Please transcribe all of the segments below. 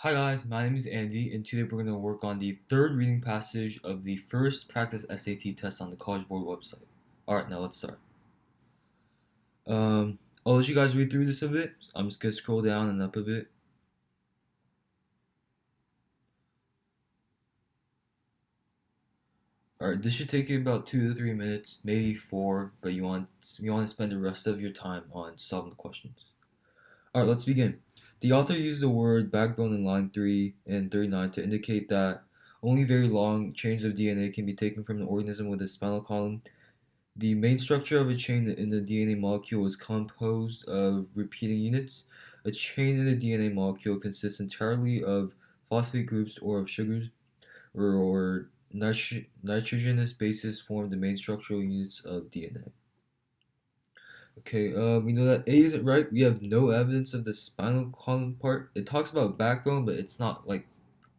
Hi guys, my name is Andy, and today we're going to work on the third reading passage of the first practice SAT test on the CollegeBoard website. Alright, now let's start. I'll let you guys read through this a bit. I'm just going to scroll down and up a bit. Alright, this should take you about 2 to 3 minutes, maybe 4, but you want to spend the rest of your time on solving the questions. Alright, let's begin. The author used the word backbone in line 3 and 39 to indicate that only very long chains of DNA can be taken from an organism with a spinal column. The main structure of a chain in the DNA molecule is composed of repeating units. A chain in a DNA molecule consists entirely of phosphate groups or of sugars, or nitrogenous bases form the main structural units of DNA. Okay, we know that A isn't right. We have no evidence of the spinal column part. It talks about backbone, but it's not like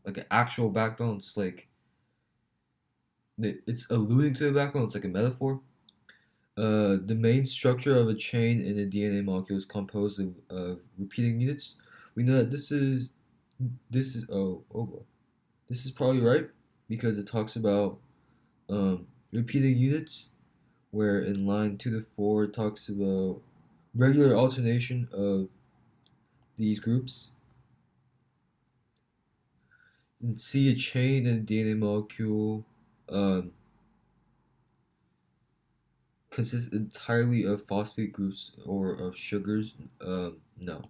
an actual backbone. It's like it's alluding to a backbone. It's like a metaphor. The main structure of a chain in a DNA molecule is composed of repeating units. We know that this is probably right because it talks about repeating units, where in line 2 to 4 it talks about regular alternation of these groups. And C, a chain in a DNA molecule um, consists entirely of phosphate groups or of sugars. No.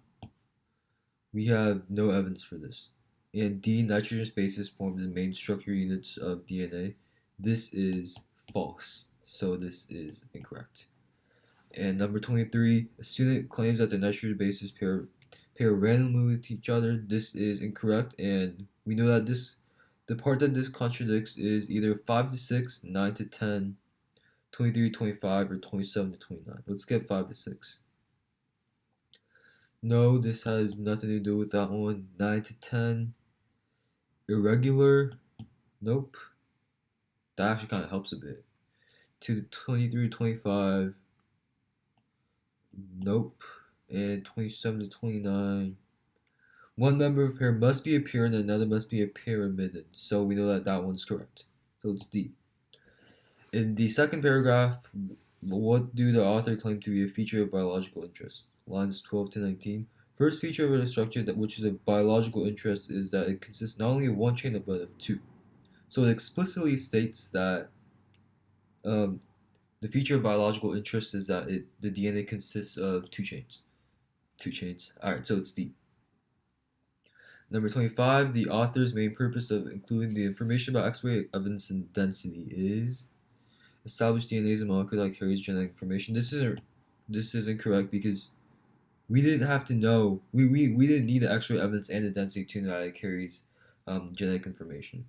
We have no evidence for this. And D, nitrogenous bases form the main structure units of DNA. This is false, so this is incorrect. And number 23, a student claims that the nitrogen bases pair randomly with each other. This is incorrect, and we know that the part that this contradicts is either 5 to 6, 9 to 10, 23 to 25, or 27 to 29. Let's get 5 to 6. No, this has nothing to do with that one. 9 to 10. Irregular. Nope. That actually kind of helps a bit. To 23 to 25. Nope. And 27 to 29. One member of a pair must be a pair and another must be a pyramided. So we know that that one's correct. So it's D. In the second paragraph, what do the author claim to be a feature of biological interest? Lines 12 to 19. First feature of a structure which is of biological interest is that it consists not only of one chain but of two. So it explicitly states that um, the feature of biological interest is that the DNA consists of two chains. Two chains. Alright, so it's D. Number 25, the author's main purpose of including the information about X-ray evidence and density is establish DNA as a molecule that carries genetic information. This is incorrect because we didn't have to know. We didn't need the X-ray evidence and the density to know that it carries genetic information.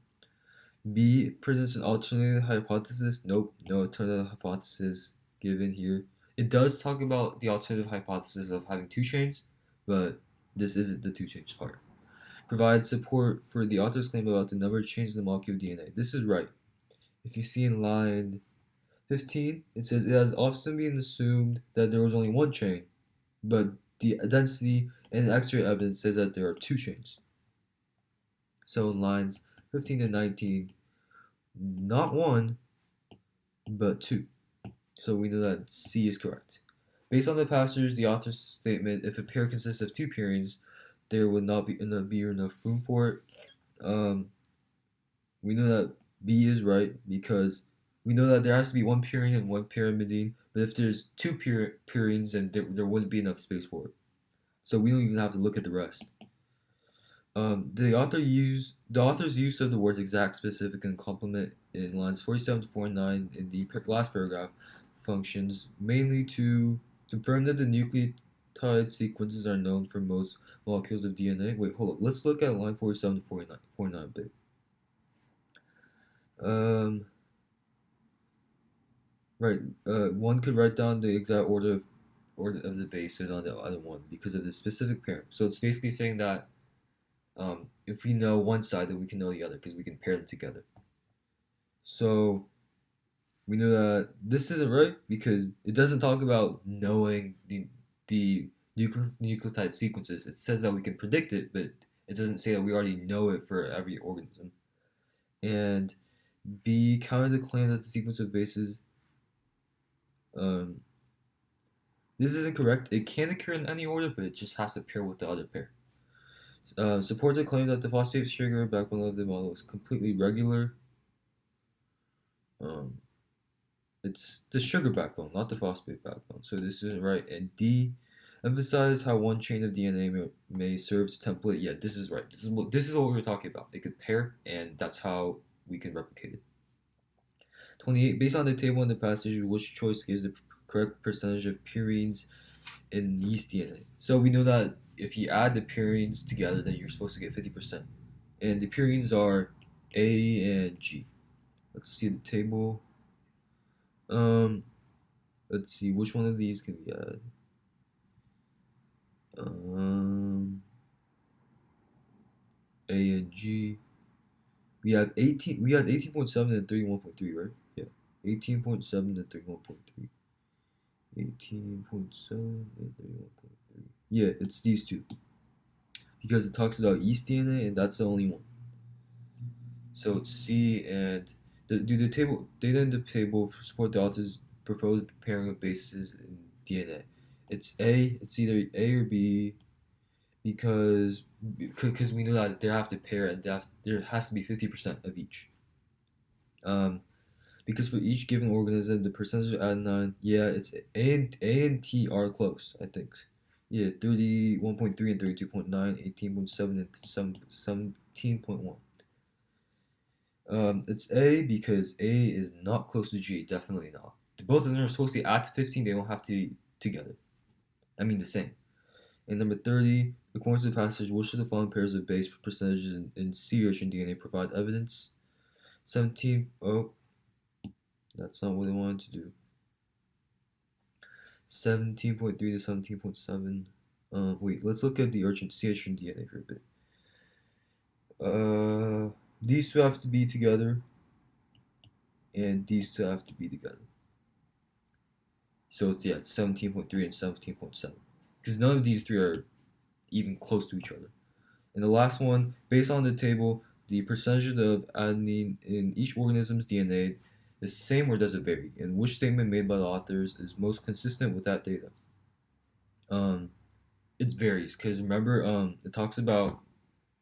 B, presents an alternative hypothesis. Nope, no alternative hypothesis given here. It does talk about the alternative hypothesis of having two chains, but this isn't the two chains part. Provide support for the author's claim about the number of chains in the molecule of DNA. This is right. If you see in line 15, it says it has often been assumed that there was only one chain, but the density and X-ray evidence says that there are two chains. So in lines 15 to 19, not one, but two. So we know that C is correct. Based on the passage, the author's statement, if a pair consists of two pairings, there would not be enough room for it. We know that B is right because we know that there has to be one pairing and one pyrimidine, but if there's two pairings, then there wouldn't be enough space for it. So we don't even have to look at the rest. The author's use of the words exact, specific, and complement in lines 47 to 49 in the last paragraph functions mainly to confirm that the nucleotide sequences are known for most molecules of DNA. Wait, hold up. Let's look at line 47 to 49 a bit. Right. One could write down the exact order of the bases on the other one because of the specific pair. So it's basically saying that if we know one side, then we can know the other because we can pair them together. So we know that this isn't right because it doesn't talk about knowing the nucleotide sequences. It says that we can predict it, but It doesn't say that we already know it for every organism. And B, counter the claim that the sequence of bases. Um, this is incorrect. It can occur in any order, but it just has to pair with the other pair. Support the claim that the phosphate sugar backbone of the model is completely regular. Um, it's the sugar backbone, not the phosphate backbone. So this isn't right. And D, emphasize how one chain of DNA may serve as a template. Yeah, this is right. This is what we were talking about. It could pair, and that's how we can replicate it. 28. Based on the table in the passage, which choice gives the correct percentage of purines in yeast DNA? So we know that if you add the purines together, then you're supposed to get 50%. And the purines are A and G. Let's see the table. Let's see which one of these can we add. A and G. We have 18. We had 18.7 and 31.3, right? Yeah, 18.7 and 31.3. 18.7 and 31.3. Yeah, it's these two because it talks about yeast DNA and that's the only one. So it's C and do the table data in the table support the author's proposed pairing of bases in DNA. It's A. It's either A or B because we know that they have to pair and there has to be 50% of each. Because for each given organism, the percentage of adenine, yeah, it's A and T are close, I think. Yeah, 31.3 and 32.9, 18.7 and 17.1. It's A because A is not close to G, definitely not. Both of them are supposed to be at 15, they don't have to be together. I mean the same. And number 30, according to the passage, which of the following pairs of base percentages in sea urchin DNA provide evidence? 17, oh, that's not what I wanted to do. 17.3 to 17.7. Wait, let's look at the sea urchin DNA for a bit. These two have to be together, and these two have to be together. So it's 17.3 and 17.7. Because none of these three are even close to each other. And the last one, based on the table, the percentage of adenine in each organism's DNA is the same or does it vary? And which statement made by the authors is most consistent with that data? It varies because remember, it talks about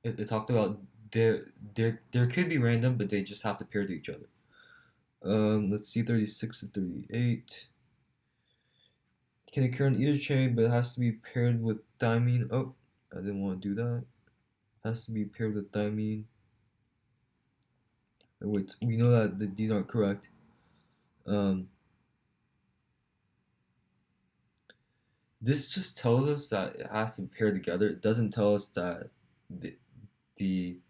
it talked about there could be random, but they just have to pair to each other. Let's see, 36 and 38 can occur in either chain, but it has to be paired with thymine. Oh, I didn't want to do that. Has to be paired with thymine. Wait, we know that these aren't correct. This just tells us that it has to pair together. It doesn't tell us that the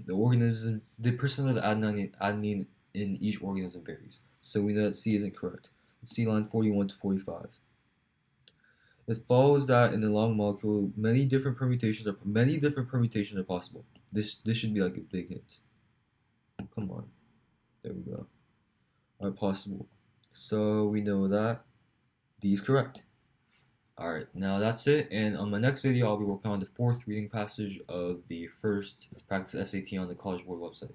organisms, the percent of adenine in each organism varies. So we know that C isn't correct. Let's see line 41 to 45. It follows that in the long molecule, many different permutations are possible. This should be like a big hint. Come on, there we go. Are possible. So we know that D is correct. Alright, now that's it, and on my next video I'll be working on the fourth reading passage of the first practice SAT on the College Board website.